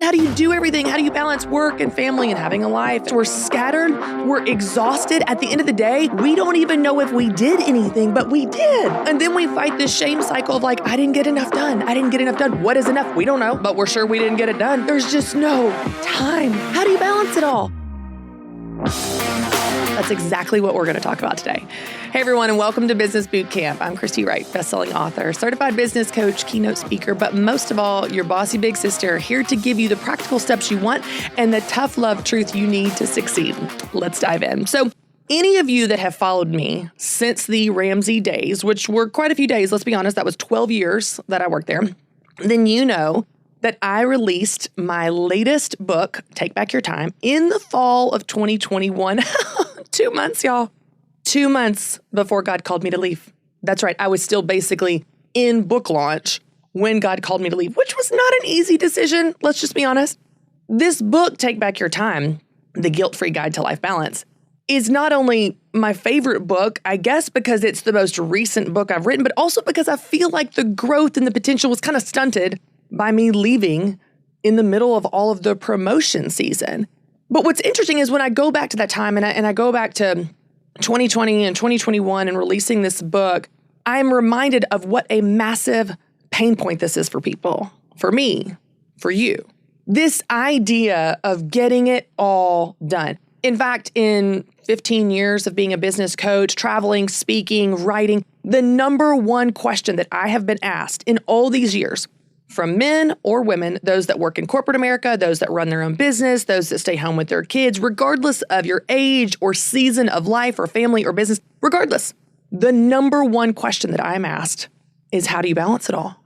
How do you do everything? How do you balance work and family and having a life? We're scattered. We're exhausted. At the end of the day, we don't even know if we did anything, but we did. And then we fight this shame cycle of like, I didn't get enough done. I didn't get enough done. What is enough? We don't know, but we're sure we didn't get it done. There's just no time. How do you balance it all? That's exactly what we're going to talk about today. Hey, everyone, and welcome to Business Bootcamp. I'm Christy, Wright, bestselling author, certified business coach, keynote speaker, but most of all, your bossy big sister, here to give you the practical steps you want and the tough love truth you need to succeed. Let's dive in. So, any of you that have followed me since the Ramsey days, which were quite a few days, let's be honest, that was 12 years that I worked there, then you know that I released my latest book, Take Back Your Time, in the fall of 2021. 2 months, y'all. 2 months before God called me to leave. That's right. I was still basically in book launch when God called me to leave, which was not an easy decision. Let's just be honest. This book, Take Back Your Time, The Guilt-Free Guide to Life Balance, is not only my favorite book, I guess because it's the most recent book I've written, but also because I feel like the growth and the potential was kind of stunted by me leaving in the middle of all of the promotion season. But what's interesting is when I go back to that time and I go back to 2020 and 2021 and releasing this book, I'm reminded of what a massive pain point this is for people, for me, for you. This idea of getting it all done. In fact, in 15 years of being a business coach, traveling, speaking, writing, the number one question that I have been asked in all these years from men or women, those that work in corporate America, those that run their own business, those that stay home with their kids, regardless of your age or season of life or family or business, regardless, the number one question that I'm asked is, how do you balance it all?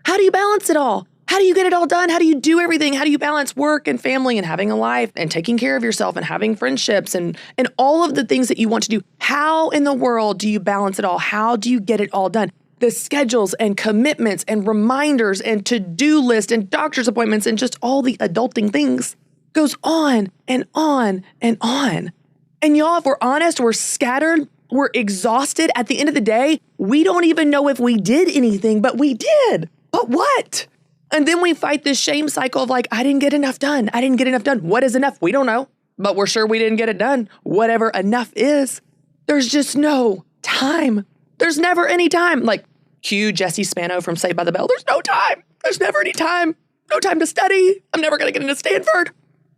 How do you balance it all? How do you get it all done? How do you do everything? How do you balance work and family and having a life and taking care of yourself and having friendships and all of the things that you want to do? How in the world do you balance it all? How do you get it all done? The schedules and commitments and reminders and to-do list and doctor's appointments and just all the adulting things goes on and on and on. And y'all, if we're honest, we're scattered, we're exhausted. At the end of the day, we don't even know if we did anything, but we did. But what? And then we fight this shame cycle of like, I didn't get enough done. I didn't get enough done. What is enough? We don't know, but we're sure we didn't get it done. Whatever enough is, there's just no time. There's never any time. Like, cue Jesse Spano from Saved by the Bell. There's no time. There's never any time. No time to study. I'm never going to get into Stanford.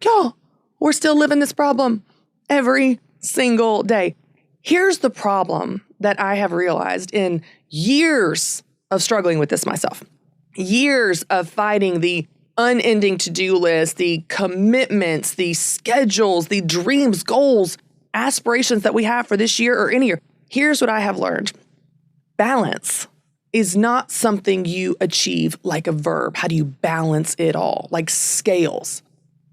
Y'all, we're still living this problem every single day. Here's the problem that I have realized in years of struggling with this myself. Years of fighting the unending to-do list, the commitments, the schedules, the dreams, goals, aspirations that we have for this year or any year. Here's what I have learned. Balance is not something you achieve like a verb. How do you balance it all? Like scales.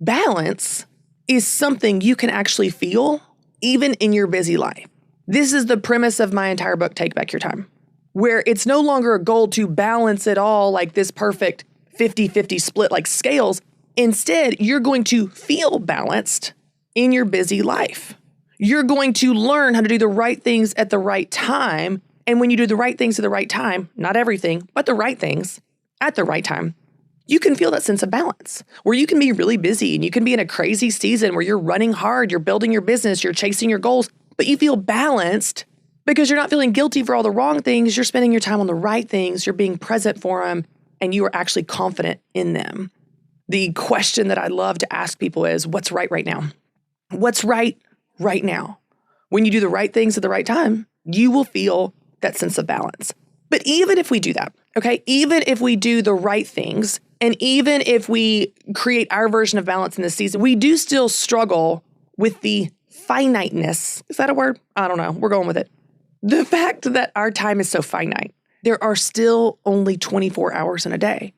Balance is something you can actually feel even in your busy life. This is the premise of my entire book, Take Back Your Time, where it's no longer a goal to balance it all like this perfect 50-50 split like scales. Instead, you're going to feel balanced in your busy life. You're going to learn how to do the right things at the right time. And when you do the right things at the right time, not everything, but the right things at the right time, you can feel that sense of balance where you can be really busy and you can be in a crazy season where you're running hard, you're building your business, you're chasing your goals, but you feel balanced because you're not feeling guilty for all the wrong things. You're spending your time on the right things. You're being present for them and you are actually confident in them. The question that I love to ask people is, what's right now? What's right now? When you do the right things at the right time, you will feel that sense of balance. But even if we do that, okay, even if we do the right things, and even if we create our version of balance in this season, we do still struggle with the finiteness. Is that a word? I don't know. We're going with it. The fact that our time is so finite. There are still only 24 hours in a day.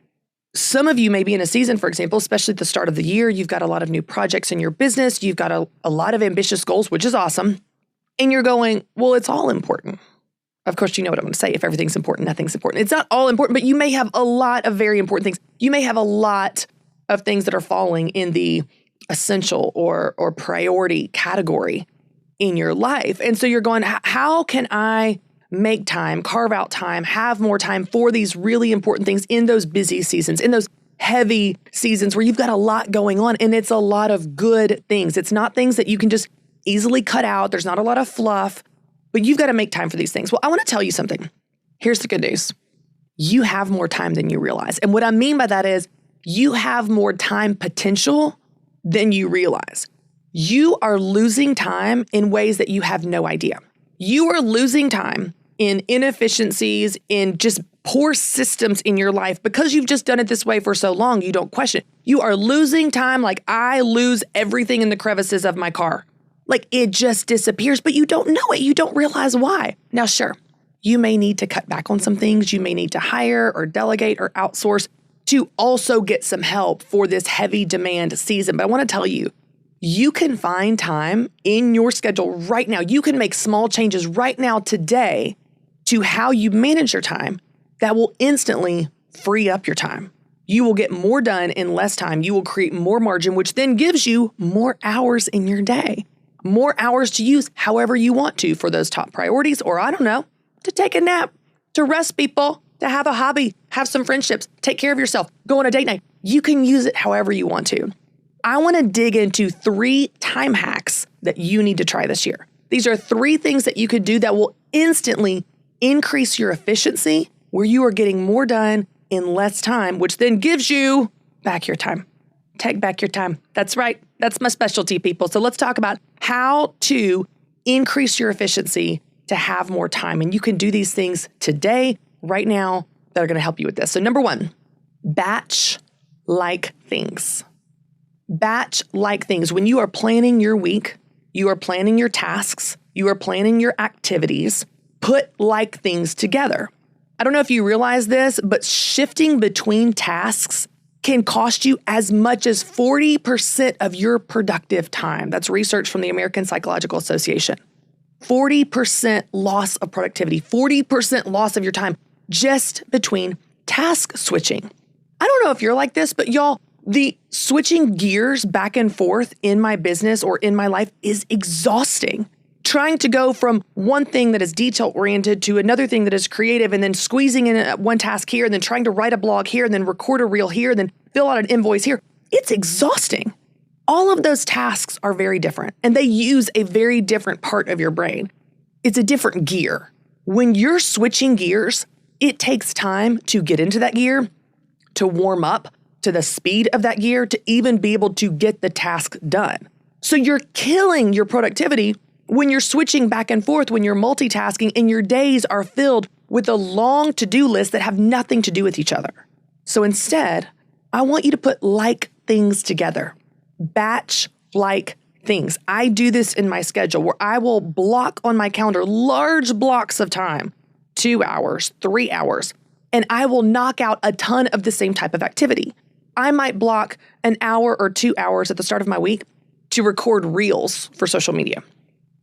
Some of you may be in a season, for example, especially at the start of the year, you've got a lot of new projects in your business, you've got a lot of ambitious goals, which is awesome. And you're going, well, it's all important. Of course, you know what I'm going to say. If everything's important, nothing's important. It's not all important, but you may have a lot of very important things. You may have a lot of things that are falling in the essential or priority category in your life. And so you're going, how can I make time, carve out time, have more time for these really important things in those busy seasons, in those heavy seasons where you've got a lot going on, and it's a lot of good things. It's not things that you can just easily cut out. There's not a lot of fluff, but you've got to make time for these things. Well, I want to tell you something. Here's the good news. You have more time than you realize. And what I mean by that is you have more time potential than you realize. You are losing time in ways that you have no idea. You are losing time in inefficiencies, in just poor systems in your life because you've just done it this way for so long, you don't question it. You are losing time like I lose everything in the crevices of my car. Like it just disappears, but you don't know it. You don't realize why. Now, sure, you may need to cut back on some things. You may need to hire or delegate or outsource to also get some help for this heavy demand season. But I want to tell you, you can find time in your schedule right now. You can make small changes right now today to how you manage your time that will instantly free up your time. You will get more done in less time. You will create more margin, which then gives you more hours in your day, more hours to use however you want to for those top priorities, or I don't know, to take a nap, to rest people, to have a hobby, have some friendships, take care of yourself, go on a date night. You can use it however you want to. I want to dig into 3 time hacks that you need to try this year. These are 3 things that you could do that will instantly increase your efficiency, where you are getting more done in less time, which then gives you back your time. Take back your time. That's right. That's my specialty, people. So let's talk about how to increase your efficiency to have more time. And you can do these things today, right now, that are going to help you with this. So number 1, batch-like things. Batch-like things. When you are planning your week, you are planning your tasks, you are planning your activities, put like things together. I don't know if you realize this, but shifting between tasks can cost you as much as 40% of your productive time. That's research from the American Psychological Association. 40% loss of productivity, 40% loss of your time just between task switching. I don't know if you're like this, but y'all, the switching gears back and forth in my business or in my life is exhausting. Trying to go from one thing that is detail-oriented to another thing that is creative, and then squeezing in one task here, and then trying to write a blog here, and then record a reel here, and then fill out an invoice here. It's exhausting. All of those tasks are very different, and they use a very different part of your brain. It's a different gear. When you're switching gears, it takes time to get into that gear, to warm up to the speed of that gear, to even be able to get the task done. So you're killing your productivity when you're switching back and forth, when you're multitasking, and your days are filled with a long to-do list that have nothing to do with each other. So instead, I want you to put like things together. Batch-like things. I do this in my schedule where I will block on my calendar large blocks of time, 2 hours, 3 hours, and I will knock out a ton of the same type of activity. I might block an hour or 2 hours at the start of my week to record reels for social media.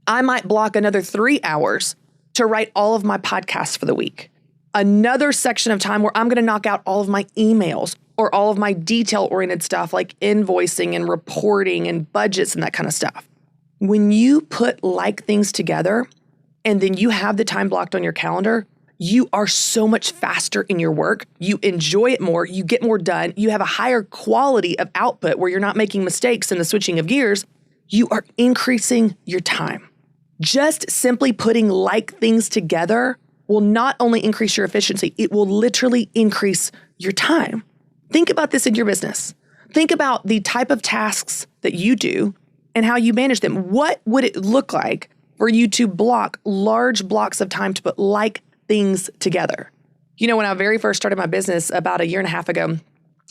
I might block another 3 hours to write all of my podcasts for the week. Another section of time where I'm going to knock out all of my emails or all of my detail-oriented stuff like invoicing and reporting and budgets and that kind of stuff. When you put like things together and then you have the time blocked on your calendar, you are so much faster in your work. You enjoy it more. You get more done. You have a higher quality of output where you're not making mistakes in the switching of gears. You are increasing your time. Just simply putting like things together will not only increase your efficiency, it will literally increase your time. Think about this in your business. Think about the type of tasks that you do and how you manage them. What would it look like for you to block large blocks of time to put like things together? You know, when I very first started my business about 1.5 years ago,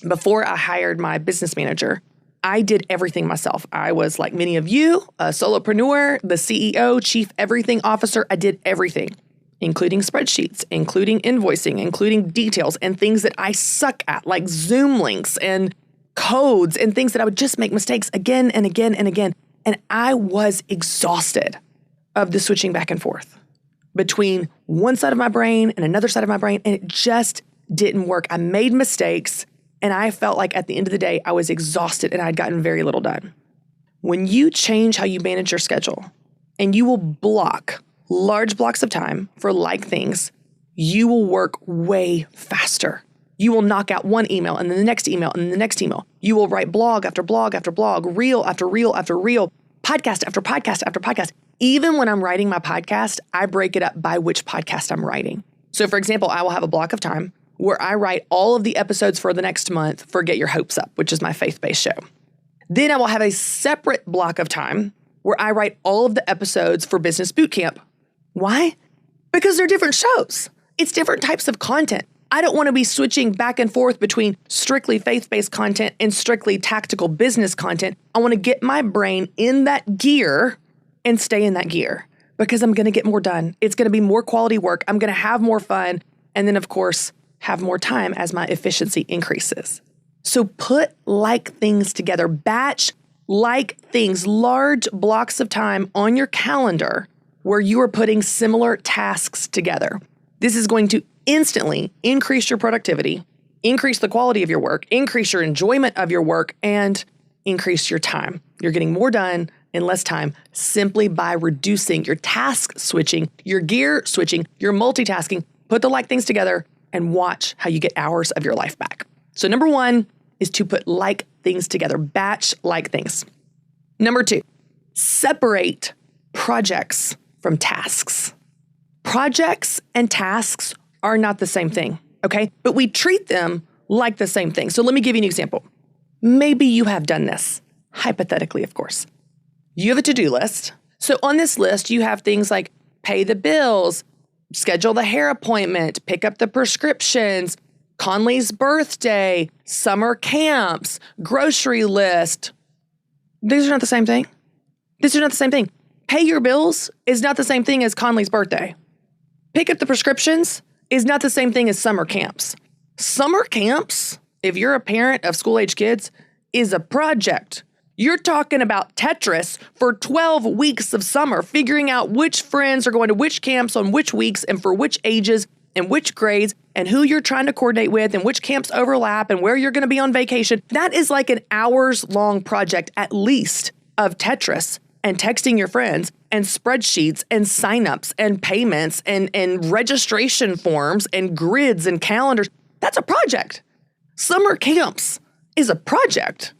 before I hired my business manager, I did everything myself. I was like many of you, a solopreneur, the CEO, chief everything officer. I did everything, including spreadsheets, including invoicing, including details and things that I suck at, like Zoom links and codes and things that I would just make mistakes again and again and again. And I was exhausted of the switching back and forth between one side of my brain and another side of my brain. And it just didn't work. I made mistakes. And I felt like at the end of the day, I was exhausted and I'd gotten very little done. When you change how you manage your schedule and you will block large blocks of time for like things, you will work way faster. You will knock out one email and then the next email and then the next email. You will write blog after blog after blog, reel after reel after reel, podcast after podcast after podcast. Even when I'm writing my podcast, I break it up by which podcast I'm writing. So for example, I will have a block of time where I write all of the episodes for the next month for Get Your Hopes Up, which is my faith-based show. Then I will have a separate block of time where I write all of the episodes for Business Bootcamp. Why? Because they're different shows. It's different types of content. I don't want to be switching back and forth between strictly faith-based content and strictly tactical business content. I want to get my brain in that gear and stay in that gear because I'm going to get more done. It's going to be more quality work. I'm going to have more fun. And then, of course, have more time as my efficiency increases. So put like things together. Batch like things, large blocks of time on your calendar where you are putting similar tasks together. This is going to instantly increase your productivity, increase the quality of your work, increase your enjoyment of your work, and increase your time. You're getting more done in less time simply by reducing your task switching, your gear switching, your multitasking. Put the like things together and watch how you get hours of your life back. So number one is to put like things together, batch like things. Number two, separate projects from tasks. Projects and tasks are not the same thing, okay? But we treat them like the same thing. So let me give you an example. Maybe you have done this, hypothetically, of course. You have a to-do list. So on this list, you have things like pay the bills, schedule the hair appointment, pick up the prescriptions, Conley's birthday, summer camps, grocery list. These are not the same thing. These are not the same thing. Pay your bills is not the same thing as Conley's birthday. Pick up the prescriptions is not the same thing as summer camps. Summer camps, if you're a parent of school-age kids, is a project. You're talking about Tetris for 12 weeks of summer, figuring out which friends are going to which camps on which weeks and for which ages and which grades and who you're trying to coordinate with and which camps overlap and where you're going to be on vacation. That is like an hours-long project at least of Tetris and texting your friends and spreadsheets and signups and payments and registration forms and grids and calendars. That's a project. Summer camps is a project.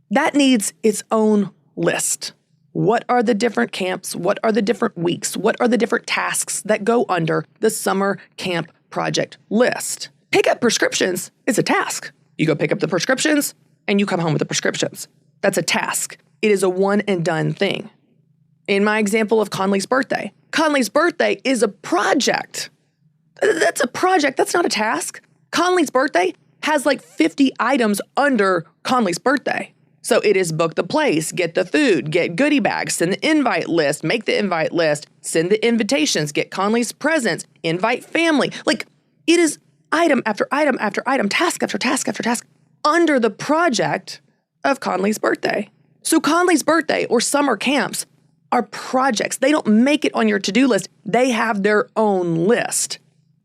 That needs its own list. What are the different camps? What are the different weeks? What are the different tasks that go under the summer camp project list? Pick up prescriptions is a task. You go pick up the prescriptions and you come home with the prescriptions. That's a task. It is a one and done thing. In my example of Conley's birthday is a project. That's a project. That's not a task. Conley's birthday has like 50 items under Conley's birthday. So it is book the place, get the food, get goodie bags, send the invite list, make the invite list, send the invitations, get Conley's presents, invite family. Like it is item after item after item, task after task after task under the project of Conley's birthday. So Conley's birthday or summer camps are projects. They don't make it on your to-do list. They have their own list.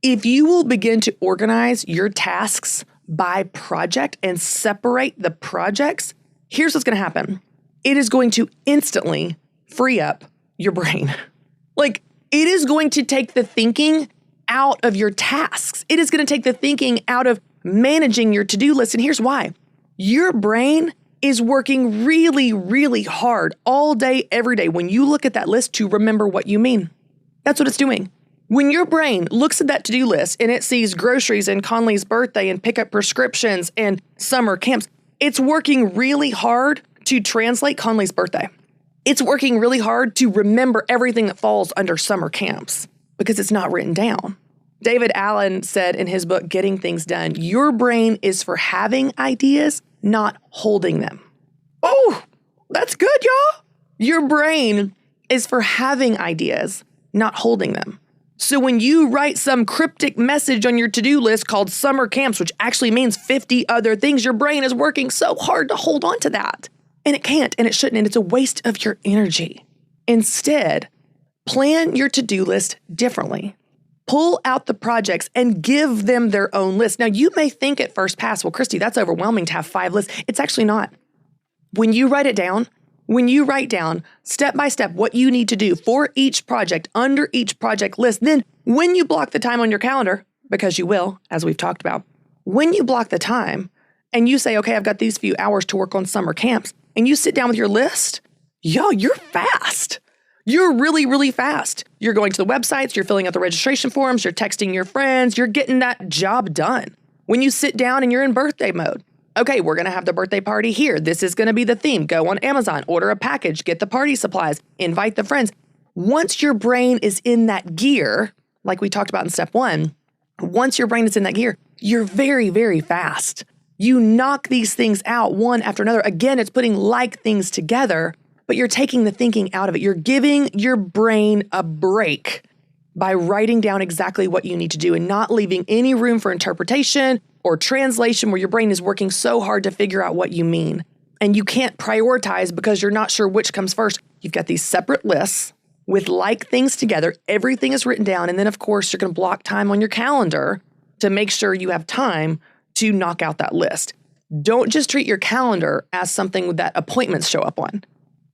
If you will begin to organize your tasks by project and separate the projects, here's what's going to happen. It is going to instantly free up your brain. Like it is going to take the thinking out of your tasks. It is going to take the thinking out of managing your to-do list. And here's why. Your brain is working really, really hard all day, every day when you look at that list to remember what you mean. That's what it's doing. When your brain looks at that to-do list and it sees groceries and Conley's birthday and pick up prescriptions and summer camps, it's working really hard to translate Conley's birthday. It's working really hard to remember everything that falls under summer camps because it's not written down. David Allen said in his book, Getting Things Done, your brain is for having ideas, not holding them. Oh, that's good, y'all. Your brain is for having ideas, not holding them. So when you write some cryptic message on your to-do list called summer camps, which actually means 50 other things, your brain is working so hard to hold on to that. And it can't, and it shouldn't, and it's a waste of your energy. Instead, plan your to-do list differently. Pull out the projects and give them their own list. Now, you may think at first pass, well, Christy, that's overwhelming to have 5 lists. It's actually not. When you write it down, when you write down step by step what you need to do for each project under each project list, then when you block the time on your calendar, because you will, as we've talked about, When you block the time and you say, okay, I've got these few hours to work on summer camps, and you sit down with your list, you're fast. You're really, really fast. You're going to the websites, you're filling out the registration forms, you're texting your friends, you're getting that job done. When you sit down and you're in birthday mode, okay, we're going to have the birthday party here. This is going to be the theme. Go on Amazon, order a package, get the party supplies, invite the friends. Once your brain is in that gear, like we talked about in step 1, once your brain is in that gear, you're very, very fast. You knock these things out one after another. Again, it's putting like things together, but you're taking the thinking out of it. You're giving your brain a break by writing down exactly what you need to do and not leaving any room for interpretation or translation where your brain is working so hard to figure out what you mean. And you can't prioritize because you're not sure which comes first. You've got these separate lists with like things together. Everything is written down. And then, of course, you're going to block time on your calendar to make sure you have time to knock out that list. Don't just treat your calendar as something that appointments show up on.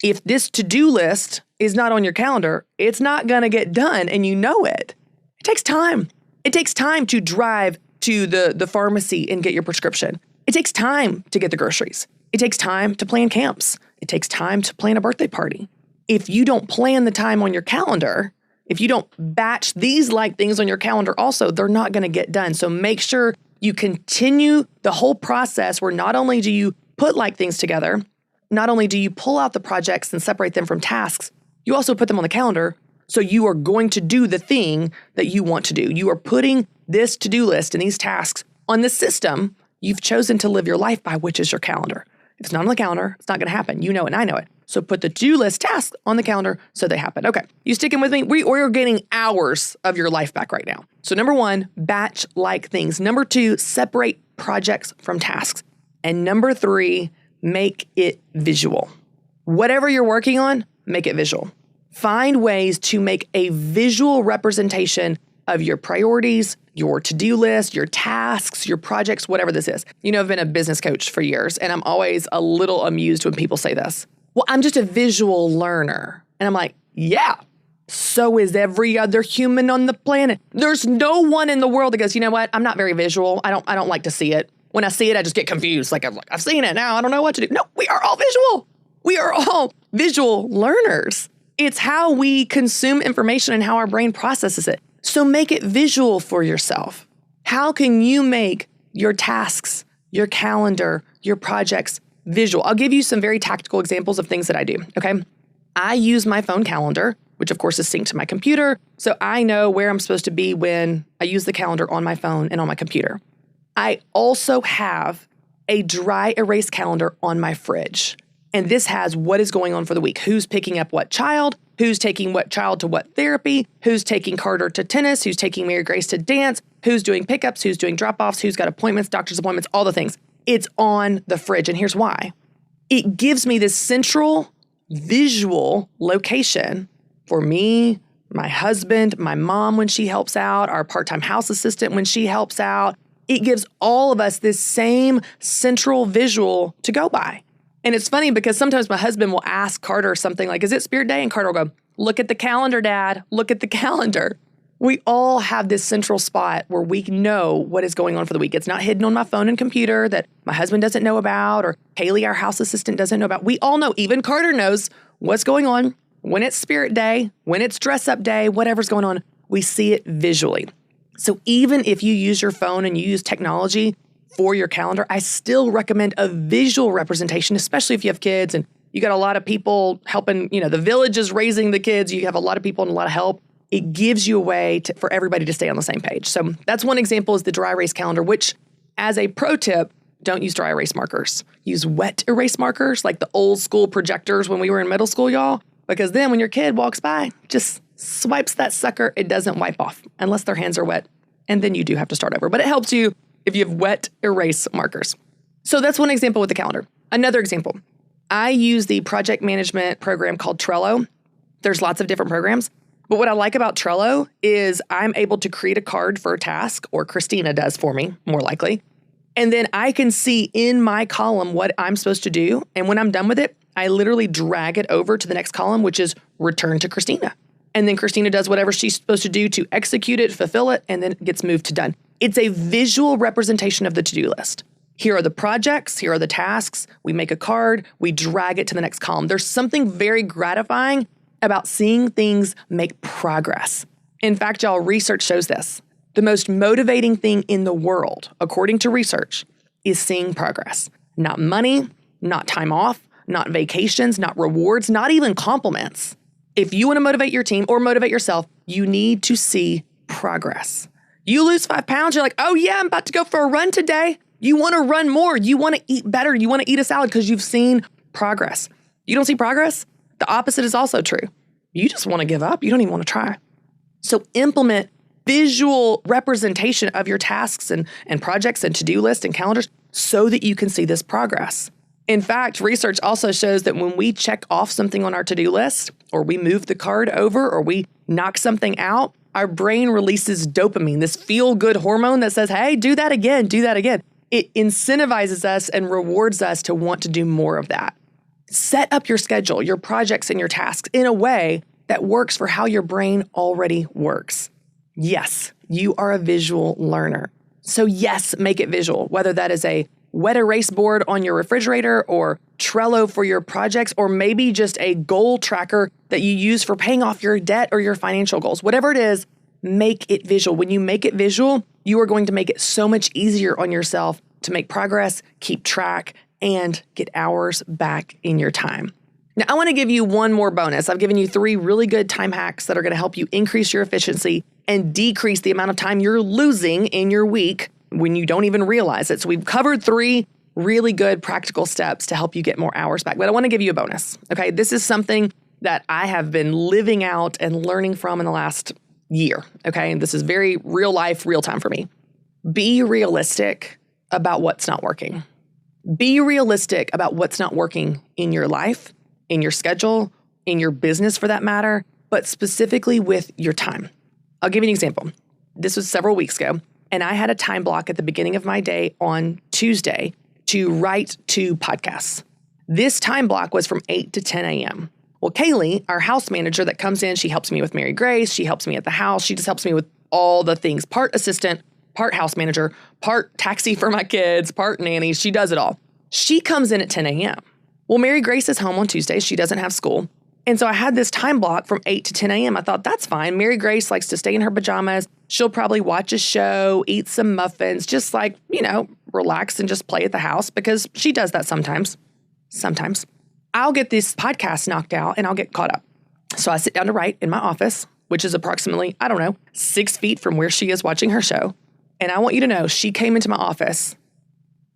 If this to-do list is not on your calendar, it's not going to get done, and you know it. It takes time. It takes time to drive to the pharmacy and get your prescription. It takes time to get the groceries. It takes time to plan camps. It takes time to plan a birthday party. If you don't plan the time on your calendar, if you don't batch these like things on your calendar also, they're not going to get done. So make sure you continue the whole process where not only do you put like things together, not only do you pull out the projects and separate them from tasks, you also put them on the calendar. So you are going to do the thing that you want to do. You are putting this to-do list and these tasks on the system you've chosen to live your life by, which is your calendar. If it's not on the calendar, it's not going to happen. You know it and I know it. So put the to-do list tasks on the calendar so they happen. Okay, you sticking with me? We're getting hours of your life back right now. So number 1, batch like things. Number 2, separate projects from tasks. And number 3, make it visual. Whatever you're working on, make it visual. Find ways to make a visual representation of your priorities, your to-do list, your tasks, your projects, whatever this is. You know, I've been a business coach for years, and I'm always a little amused when people say this. Well, I'm just a visual learner. And I'm like, yeah, so is every other human on the planet. There's no one in the world that goes, you know what? I'm not very visual. I don't like to see it. When I see it, I just get confused. Like, I've seen it now. I don't know what to do. No, we are all visual. We are all visual learners. It's how we consume information and how our brain processes it. So make it visual for yourself. How can you make your tasks, your calendar, your projects visual? I'll give you some very tactical examples of things that I do, okay? I use my phone calendar, which of course is synced to my computer, so I know where I'm supposed to be when I use the calendar on my phone and on my computer. I also have a dry erase calendar on my fridge. And this has what is going on for the week. Who's picking up what child? Who's taking what child to what therapy? Who's taking Carter to tennis? Who's taking Mary Grace to dance? Who's doing pickups? Who's doing drop-offs? Who's got appointments, doctor's appointments, all the things. It's on the fridge. And here's why. It gives me this central visual location for me, my husband, my mom when she helps out, our part-time house assistant when she helps out. It gives all of us this same central visual to go by. And it's funny because sometimes my husband will ask Carter something like, is it Spirit Day? And Carter will go, look at the calendar, Dad. Look at the calendar. We all have this central spot where we know what is going on for the week. It's not hidden on my phone and computer that my husband doesn't know about or Haley, our house assistant, doesn't know about. We all know, even Carter knows what's going on when it's Spirit Day, when it's dress up day, whatever's going on. We see it visually. So even if you use your phone and you use technology for your calendar, I still recommend a visual representation, especially if you have kids and you got a lot of people helping, the village is raising the kids. You have a lot of people and a lot of help. It gives you a way for everybody to stay on the same page. So that's one example is the dry erase calendar, which as a pro tip, don't use dry erase markers. Use wet erase markers like the old school projectors when we were in middle school, y'all. Because then when your kid walks by, just swipes that sucker, it doesn't wipe off unless their hands are wet. And then you do have to start over. But it helps you if you have wet erase markers. So that's one example with the calendar. Another example, I use the project management program called Trello. There's lots of different programs. But what I like about Trello is I'm able to create a card for a task, or Christina does for me, more likely. And then I can see in my column what I'm supposed to do. And when I'm done with it, I literally drag it over to the next column, which is return to Christina. And then Christina does whatever she's supposed to do to execute it, fulfill it, and then it gets moved to done. It's a visual representation of the to-do list. Here are the projects, here are the tasks. We make a card, we drag it to the next column. There's something very gratifying about seeing things make progress. In fact, y'all, research shows this. The most motivating thing in the world, according to research, is seeing progress. Not money, not time off, not vacations, not rewards, not even compliments. If you want to motivate your team or motivate yourself, you need to see progress. You lose 5 pounds, you're like, oh yeah, I'm about to go for a run today. You want to run more. You want to eat better. You want to eat a salad because you've seen progress. You don't see progress? The opposite is also true. You just want to give up. You don't even want to try. So implement visual representation of your tasks and projects and to-do lists and calendars so that you can see this progress. In fact, research also shows that when we check off something on our to-do list, or we move the card over, or we knock something out, our brain releases dopamine, this feel-good hormone that says, hey, do that again, do that again. It incentivizes us and rewards us to want to do more of that. Set up your schedule, your projects, and your tasks in a way that works for how your brain already works. Yes, you are a visual learner. So yes, make it visual, whether that is a wet erase board on your refrigerator or Trello for your projects, or maybe just a goal tracker that you use for paying off your debt or your financial goals. Whatever it is, make it visual. When you make it visual, you are going to make it so much easier on yourself to make progress, keep track, and get hours back in your time. Now, I want to give you one more bonus. I've given you 3 really good time hacks that are going to help you increase your efficiency and decrease the amount of time you're losing in your week when you don't even realize it. So we've covered 3 really good practical steps to help you get more hours back. But I want to give you a bonus, okay? This is something that I have been living out and learning from in the last year, okay? And this is very real life, real time for me. Be realistic about what's not working. Be realistic about what's not working in your life, in your schedule, in your business for that matter, but specifically with your time. I'll give you an example. This was several weeks ago, and I had a time block at the beginning of my day on Tuesday to write 2 podcasts. This time block was from 8 to 10 a.m. Well, Kaylee, our house manager that comes in, she helps me with Mary Grace. She helps me at the house. She just helps me with all the things. Part assistant, part house manager, part taxi for my kids, part nanny. She does it all. She comes in at 10 a.m. Well, Mary Grace is home on Tuesdays. She doesn't have school. And so I had this time block from 8 to 10 a.m. I thought, that's fine. Mary Grace likes to stay in her pajamas. She'll probably watch a show, eat some muffins, just like, relax and just play at the house because she does that sometimes. Sometimes. I'll get this podcast knocked out and I'll get caught up. So I sit down to write in my office, which is approximately, 6 feet from where she is watching her show. And I want you to know, she came into my office,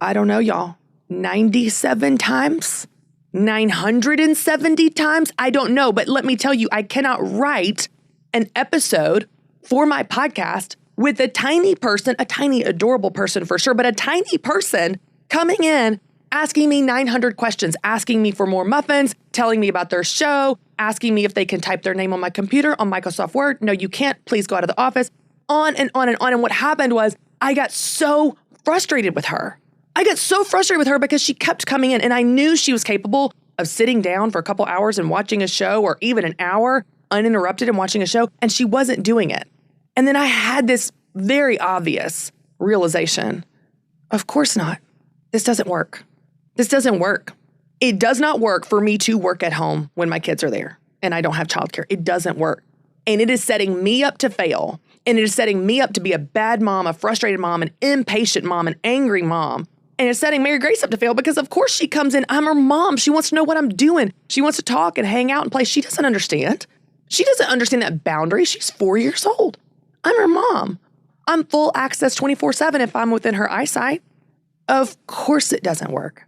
y'all, 97 times, 970 times. I don't know, but let me tell you, I cannot write an episode for my podcast with a tiny person, a tiny adorable person for sure, but a tiny person coming in, asking me 900 questions, asking me for more muffins, telling me about their show, asking me if they can type their name on my computer on Microsoft Word. No, you can't. Please go out of the office. On and on and on. And what happened was I got so frustrated with her. Because she kept coming in and I knew she was capable of sitting down for a couple hours and watching a show or even an hour uninterrupted and watching a show, and she wasn't doing it. And then I had this very obvious realization. Of course not. This doesn't work. This doesn't work. It does not work for me to work at home when my kids are there and I don't have childcare. It doesn't work. And it is setting me up to fail. And it is setting me up to be a bad mom, a frustrated mom, an impatient mom, an angry mom. And it's setting Mary Grace up to fail because, of course, she comes in. I'm her mom. She wants to know what I'm doing. She wants to talk and hang out and play. She doesn't understand. She doesn't understand that boundary. She's 4 years old. I'm her mom. I'm full access 24/7 if I'm within her eyesight. Of course it doesn't work.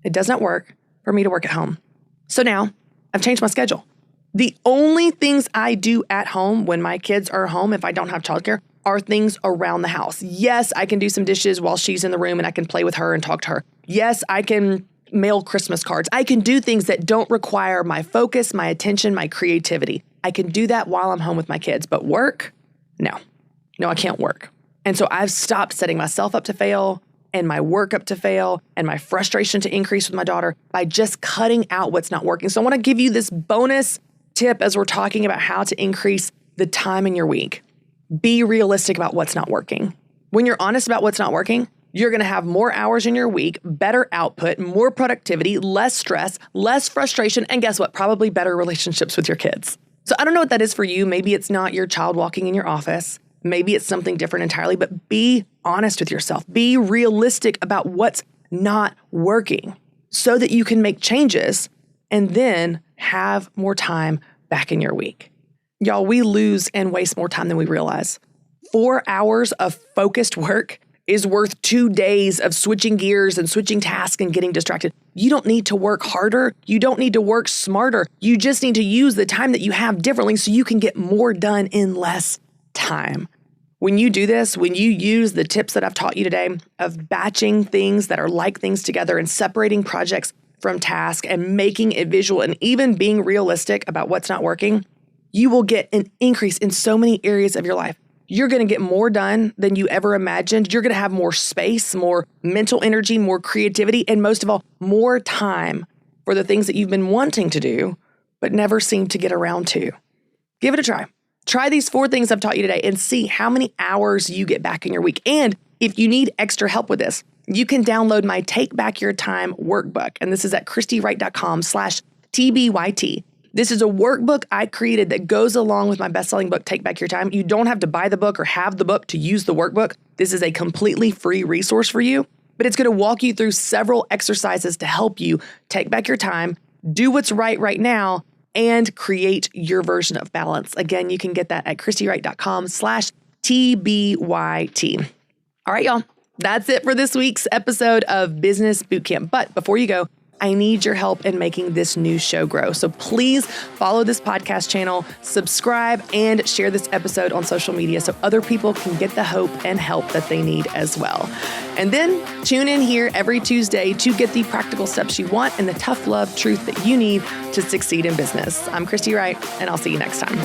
It doesn't work for me to work at home. So now I've changed my schedule. The only things I do at home when my kids are home, if I don't have childcare, are things around the house. Yes, I can do some dishes while she's in the room and I can play with her and talk to her. Yes, I can mail Christmas cards. I can do things that don't require my focus, my attention, my creativity. I can do that while I'm home with my kids, but work? No, I can't work. And so I've stopped setting myself up to fail and my work up to fail and my frustration to increase with my daughter by just cutting out what's not working. So I want to give you this bonus tip as we're talking about how to increase the time in your week. Be realistic about what's not working. When you're honest about what's not working, you're going to have more hours in your week, better output, more productivity, less stress, less frustration, and guess what? Probably better relationships with your kids. So I don't know what that is for you. Maybe it's not your child walking in your office. Maybe it's something different entirely, but be honest with yourself. Be realistic about what's not working so that you can make changes and then have more time back in your week. Y'all, we lose and waste more time than we realize. 4 hours of focused work is worth 2 days of switching gears and switching tasks and getting distracted. You don't need to work harder. You don't need to work smarter. You just need to use the time that you have differently so you can get more done in less time. When you do this, when you use the tips that I've taught you today of batching things that are like things together and separating projects from tasks and making it visual and even being realistic about what's not working, you will get an increase in so many areas of your life. You're going to get more done than you ever imagined. You're going to have more space, more mental energy, more creativity, and most of all, more time for the things that you've been wanting to do, but never seem to get around to. Give it a try. Try these 4 things I've taught you today and see how many hours you get back in your week. And if you need extra help with this, you can download my Take Back Your Time workbook. And this is at christywright.com/TBYT. This is a workbook I created that goes along with my best-selling book, Take Back Your Time. You don't have to buy the book or have the book to use the workbook. This is a completely free resource for you, but it's going to walk you through several exercises to help you take back your time, do what's right now, and create your version of balance. Again, you can get that at christywright.com/TBYT. All right, y'all. That's it for this week's episode of Business Bootcamp. But before you go, I need your help in making this new show grow. So please follow this podcast channel, subscribe, and share this episode on social media so other people can get the hope and help that they need as well. And then tune in here every Tuesday to get the practical steps you want and the tough love truth that you need to succeed in business. I'm Christy Wright, and I'll see you next time.